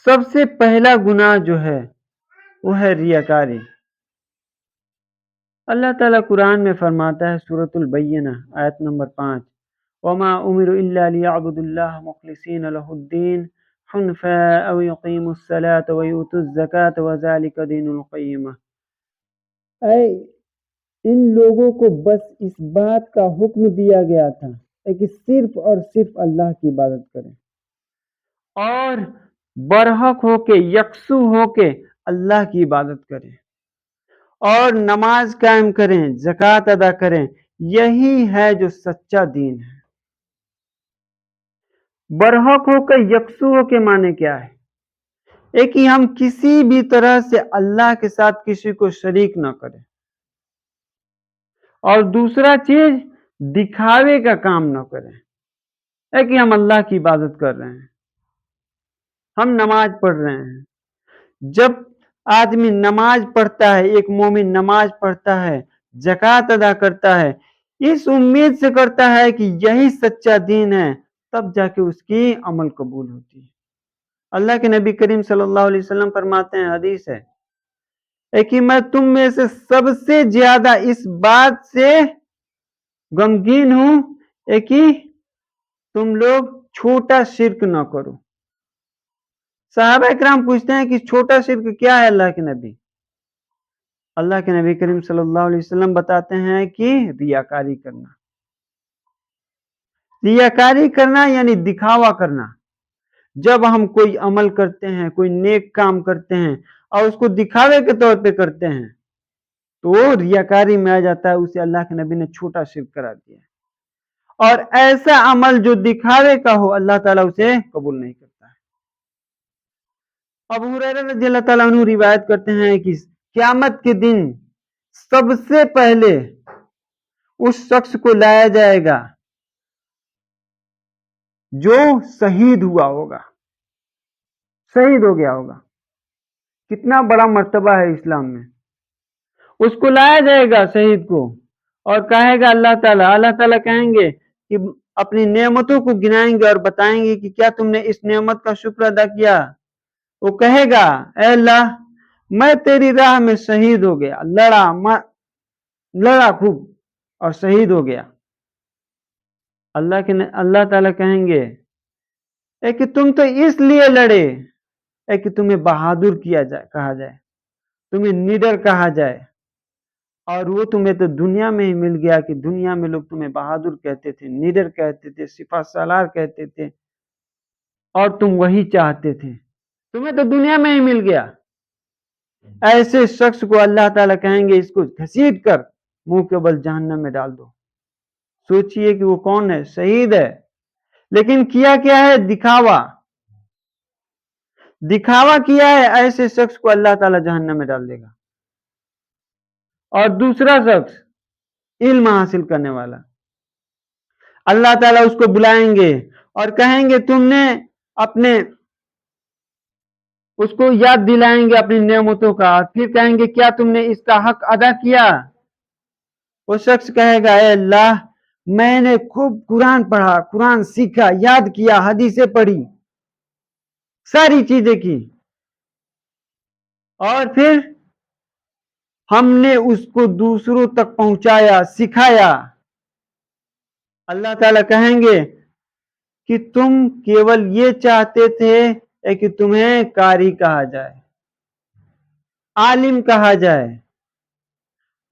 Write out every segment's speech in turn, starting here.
سب سے پہلا گناہ جو ہے وہ ہے ریاکاری۔ اللہ تعالیٰ قرآن میں فرماتا ہے سورۃ البینہ آیت نمبر 5، وما امروا الا ليعبدوا الله مخلصين له الدين حنفاء ويقيموا الصلاة ويؤتوا الزكاة وذلك دين القیمہ۔ اے ان لوگوں کو بس اس بات کا حکم دیا گیا تھا کہ صرف اور صرف اللہ کی عبادت کریں اور برحق ہو کے یکسو ہو کے اللہ کی عبادت کریں اور نماز قائم کریں، زکوٰۃ ادا کریں۔ یہی ہے جو سچا دین ہے۔ برحق ہو کے یکسو ہو کے معنی کیا ہے؟ ایک ہی ہم کسی بھی طرح سے اللہ کے ساتھ کسی کو شریک نہ کریں، اور دوسرا چیز دکھاوے کا کام نہ کریں۔ ایک ہی ہم اللہ کی عبادت کر رہے ہیں، ہم نماز پڑھ رہے ہیں۔ جب آدمی نماز پڑھتا ہے، ایک مومن نماز پڑھتا ہے، زکوٰۃ ادا کرتا ہے، اس امید سے کرتا ہے کہ یہی سچا دین ہے، تب جا کے اس کی عمل قبول ہوتی ہے۔ اللہ کے نبی کریم صلی اللہ علیہ وسلم فرماتے ہیں، حدیث ہے کہ میں تم میں سے سب سے زیادہ اس بات سے غمگین ہوں کہ تم لوگ چھوٹا شرک نہ کرو۔ صحابہ اکرام پوچھتے ہیں کہ چھوٹا شرک کیا ہے اللہ کے نبی؟ اللہ کے نبی کریم صلی اللہ علیہ وسلم بتاتے ہیں کہ ریاکاری کرنا۔ ریاکاری کرنا یعنی دکھاوا کرنا۔ جب ہم کوئی عمل کرتے ہیں، کوئی نیک کام کرتے ہیں اور اس کو دکھاوے کے طور پہ کرتے ہیں تو وہ ریاکاری میں آ جاتا ہے، اسے اللہ کے نبی نے چھوٹا شرک قرار دیا ہے۔ اور ایسا عمل جو دکھاوے کا ہو اللہ تعالیٰ اسے قبول نہیں کرتا ہے۔ ابو ہریرہ رضی اللہ تعالیٰ عنہ روایت کرتے ہیں کہ قیامت کے دن سب سے پہلے اس شخص کو لایا جائے گا جو شہید ہوا ہوگا، شہید ہو گیا ہوگا۔ کتنا بڑا مرتبہ ہے اسلام میں۔ اس کو لایا جائے گا شہید کو، اور کہے گا اللہ تعالیٰ کہیں گے کہ اپنی نعمتوں کو گنائیں گے اور بتائیں گے کہ کیا تم نے اس نعمت کا شکر ادا کیا؟ وہ کہے گا اے اللہ میں تیری راہ میں شہید ہو گیا، لڑا خوب اور شہید ہو گیا۔ اللہ تعالیٰ کہیں گے کہ تم تو اس لیے لڑے کہ تمہیں بہادر کہا جائے، تمہیں نیڈر کہا جائے، اور وہ تمہیں تو دنیا میں ہی مل گیا کہ دنیا میں لوگ تمہیں بہادر کہتے تھے، نیڈر کہتے تھے، سپہ سالار کہتے تھے، اور تم وہی چاہتے تھے، تمہیں تو دنیا میں ہی مل گیا۔ ایسے شخص کو اللہ تعالیٰ کہیں گے اس کو گھسیٹ کر منہ کے بل جہنم میں ڈال دو۔ سوچئے کہ وہ کون ہے؟ شہید ہے، لیکن کیا ہے؟ دکھاوا کیا ہے۔ ایسے شخص کو اللہ تعالیٰ جہنم میں ڈال دے گا۔ اور دوسرا شخص علم حاصل کرنے والا، اللہ تعالیٰ اس کو بلائیں گے اور کہیں گے تم نے اس کو یاد دلائیں گے اپنی نعمتوں کا، اور پھر کہیں گے کیا تم نے اس کا حق ادا کیا؟ وہ شخص کہے گا اے اللہ میں نے خوب قرآن پڑھا، قرآن سیکھا، یاد کیا، حدیثیں پڑھی، ساری چیزیں کی، اور پھر ہم نے اس کو دوسروں تک پہنچایا، سکھایا۔ اللہ تعالیٰ کہیں گے کہ تم کیول یہ چاہتے تھے کہ تمہیں قاری کہا جائے، عالم کہا جائے،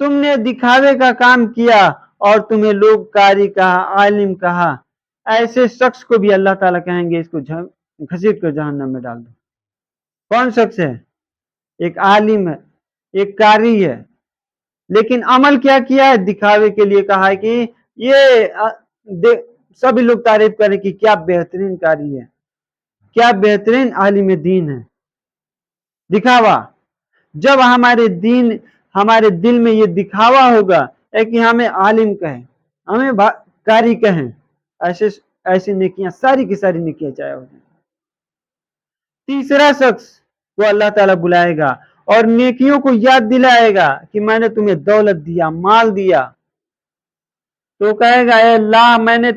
تم نے دکھاوے کا کام کیا اور تمہیں لوگ قاری کہا، عالم کہا۔ ایسے شخص کو بھی اللہ تعالیٰ کہیں گے اس کو گھسیٹ کر جہنم میں ڈال دو۔ کون شخص ہے؟ ایک عالم ہے، ایک قاری ہے، لیکن عمل کیا ہے؟ دکھاوے کے لیے کہا ہے کہ یہ سبھی لوگ تعریف کریں کہ کیا بہترین قاری ہے، کیا بہترین عالم دین ہے۔ دکھاوا۔ جب ہمارے دل میں یہ دکھاوا ہوگا کہ ہمیں عالم کہیں، ہمیں قاری کہیں، ایسی نیکیاں ساری کی ساری نیکیاں چاہے ہو جائیں۔ تیسرا شخص کو اللہ تعالیٰ بلائے گا اور نیکیوں کو یاد دلائے گا کہ میں نے تمہیں دولت دیا، مال دیا، تو کہے گا اے اللہ میں نے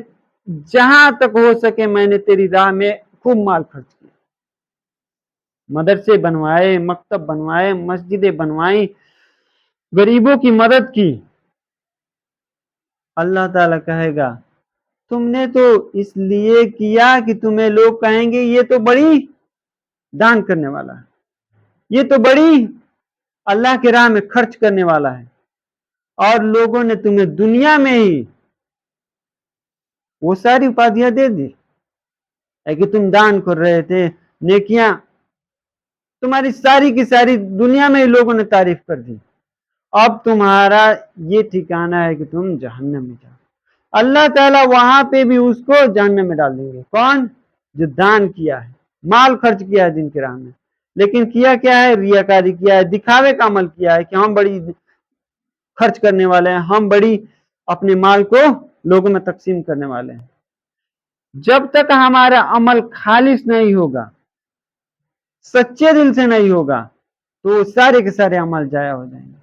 جہاں تک ہو سکے میں نے تیری راہ میں خوب مال خرچ کیا۔ مدرسے بنوائے، مکتب بنوائے، مسجدیں بنوائیں، غریبوں کی مدد کی، اللہ تعالیٰ کہے گا تم نے تو اس لیے کیا کہ تمہیں لوگ کہیں گے یہ تو بڑی دان کرنے والا ہے، یہ تو بڑی اللہ کے راہ میں خرچ کرنے والا ہے، اور لوگوں نے تمہیں دنیا میں ہی وہ ساری اپادیاں دے دی کہ تم دان کر رہے تھے، نیکیاں، تمہاری ساری کی ساری دنیا میں ہی لوگوں نے تعریف کر دی، اب تمہارا یہ ٹھکانہ ہے کہ تم جہنم میں جاؤ۔ اللہ تعالیٰ وہاں پہ بھی اس کو جہنم میں ڈال دیں گے۔ کون؟ جو دان کیا ہے، مال خرچ کیا ہے دین کی راہ میں، لیکن کیا کیا ہے؟ ریاکاری کیا ہے، دکھاوے کا عمل کیا ہے کہ ہم بڑی خرچ کرنے والے ہیں، ہم بڑی اپنے مال کو لوگوں میں تقسیم کرنے والے ہیں۔ جب تک ہمارا عمل خالص نہیں ہوگا، سچے دل سے نہیں ہوگا، تو سارے کے سارے عمل ضائع ہو جائیں گے۔